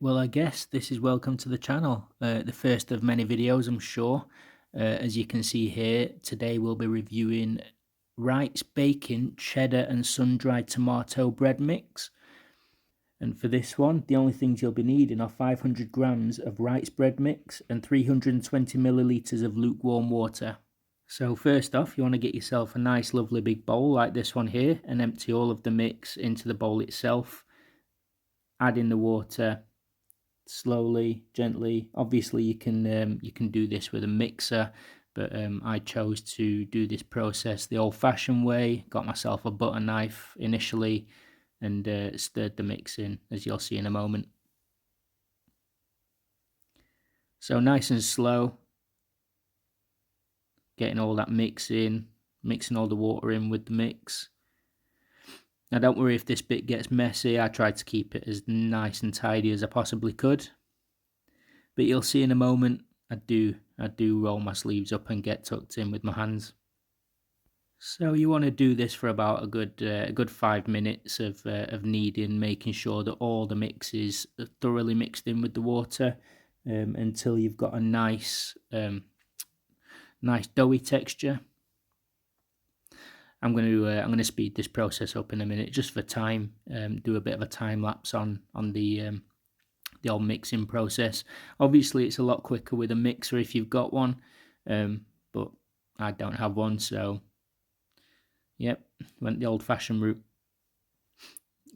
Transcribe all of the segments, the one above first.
well, I guess this is welcome to the channel. The first of many videos, I'm sure. As you can see here, today we'll be reviewing Wright's Baking Cheddar and Sun-Dried Tomato Bread Mix. And for this one, the only things you'll be needing are 500 grams of Wright's bread mix and 320 millilitres of lukewarm water. So first off, you want to get yourself a nice lovely big bowl like this one here and empty all of the mix into the bowl itself. Add in the water slowly, gently. Obviously you can do this with a mixer, but I chose to do this process the old-fashioned way. Got myself a butter knife initially and stirred the mix in, as you'll see in a moment. So nice and slow, getting all that mix in, mixing all the water in with the mix. Now don't worry if this bit gets messy. I tried to keep it as nice and tidy as I possibly could. But you'll see in a moment, I do roll my sleeves up and get tucked in with my hands. So you want to do this for about a good 5 minutes of kneading, making sure that all the mix is thoroughly mixed in with the water until you've got a nice doughy texture. I'm going to speed this process up in a minute just for time. Do a bit of a time lapse on the old mixing process. Obviously, it's a lot quicker with a mixer if you've got one, but I don't have one, so yep, went the old-fashioned route.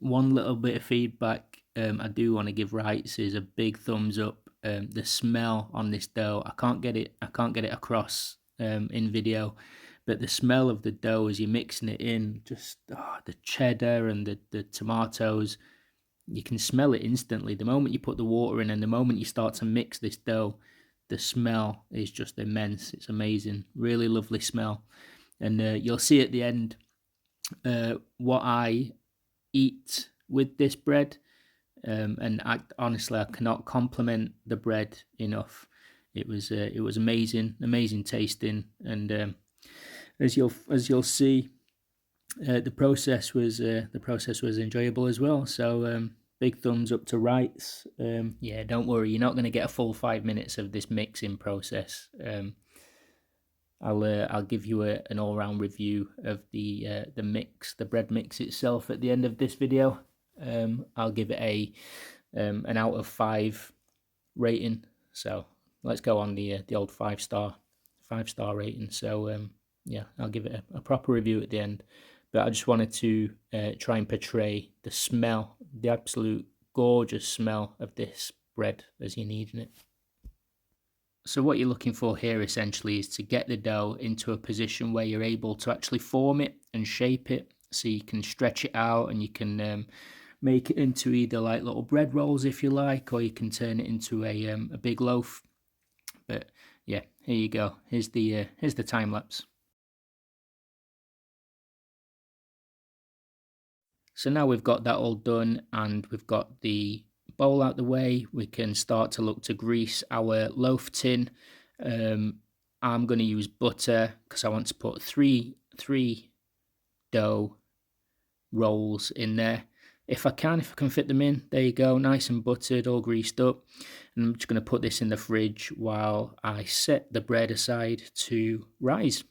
One little bit of feedback I do want to give Wright's is a big thumbs up. The smell on this dough, I can't get it across in video. But the smell of the dough as you're mixing it in, just the cheddar and the tomatoes, you can smell it instantly. The moment you put the water in and the moment you start to mix this dough, the smell is just immense. It's amazing. Really lovely smell. And you'll see at the end what I eat with this bread. And honestly, I cannot compliment the bread enough. It was amazing tasting, and as you'll see, the process was enjoyable as well. So big thumbs up to Wright's. Yeah, don't worry, you're not going to get a full 5 minutes of this mixing process. I'll give you an all-round review of the mix, the bread mix itself at the end of this video. I'll give it an out of 5 rating. So let's go on the old 5-star rating. So yeah, I'll give it a proper review at the end. But I just wanted to try and portray the smell, the absolute gorgeous smell of this bread as you're kneading it. So what you're looking for here essentially is to get the dough into a position where you're able to actually form it and shape it, so you can stretch it out and you can make it into either like little bread rolls if you like, or you can turn it into a big loaf. But yeah, here you go. Here's the time lapse. So now we've got that all done and we've got the bowl out the way, we can start to look to grease our loaf tin. I'm going to use butter because I want to put three dough rolls in there. If I can fit them in, there you go, nice and buttered, all greased up. And I'm just going to put this in the fridge while I set the bread aside to rise.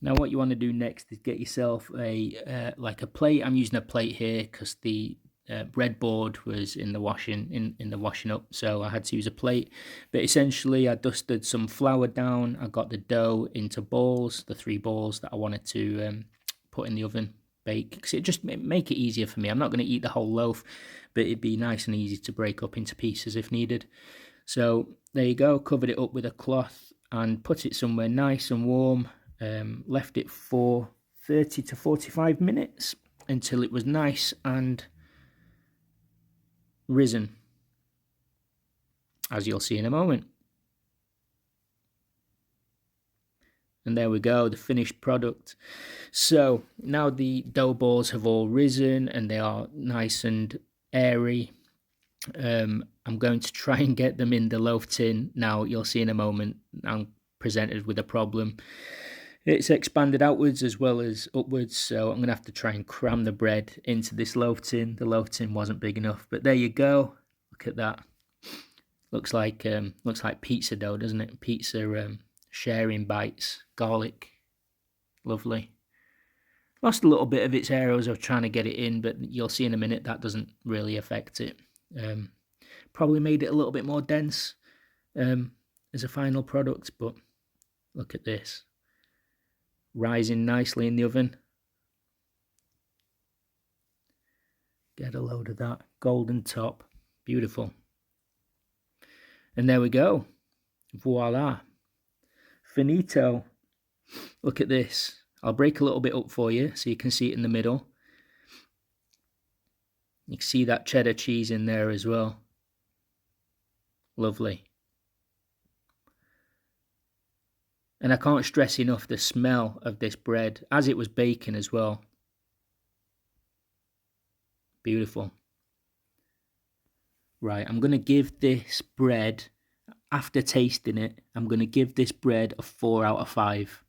Now what you want to do next is get yourself like a plate. I'm using a plate here because the breadboard was in the washing up, so I had to use a plate. But essentially I dusted some flour down, I got the dough into balls, the 3 balls that I wanted to put in the oven, bake, because it just make it easier for me. I'm not going to eat the whole loaf, but it'd be nice and easy to break up into pieces if needed. So there you go, covered it up with a cloth and put it somewhere nice and warm. Left it for 30 to 45 minutes until it was nice and risen, as you'll see in a moment. And there we go, the finished product. So now the dough balls have all risen and they are nice and airy. I'm going to try and get them in the loaf tin. Now you'll see in a moment I'm presented with a problem. It's expanded outwards as well as upwards, so I'm going to have to try and cram the bread into this loaf tin. The loaf tin wasn't big enough, but there you go. Look at that. Looks like pizza dough, doesn't it? Pizza sharing bites, garlic. Lovely. Lost a little bit of its air as I was trying to get it in, but you'll see in a minute that doesn't really affect it. Probably made it a little bit more dense as a final product, but look at this. Rising nicely in the oven. Get a load of that. Golden top. Beautiful. And there we go. Voila. Finito. Look at this. I'll break a little bit up for you so you can see it in the middle. You can see that cheddar cheese in there as well. Lovely. And I can't stress enough the smell of this bread as it was baking as well. Beautiful. Right, I'm going to give this bread, after tasting it, I'm going to give this bread a 4 out of 5.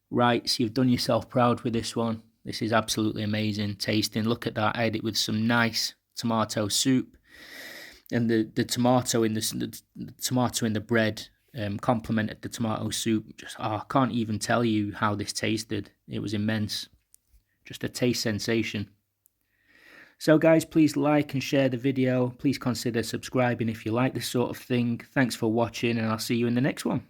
Right, so you've done yourself proud with this one. This is absolutely amazing tasting. Look at that. I had it with some nice tomato soup, and the tomato in the bread complemented the tomato soup. I can't even tell you how this tasted. It was immense. Just a taste sensation. So guys, please like and share the video. Please consider subscribing if you like this sort of thing. Thanks for watching, and I'll see you in the next one.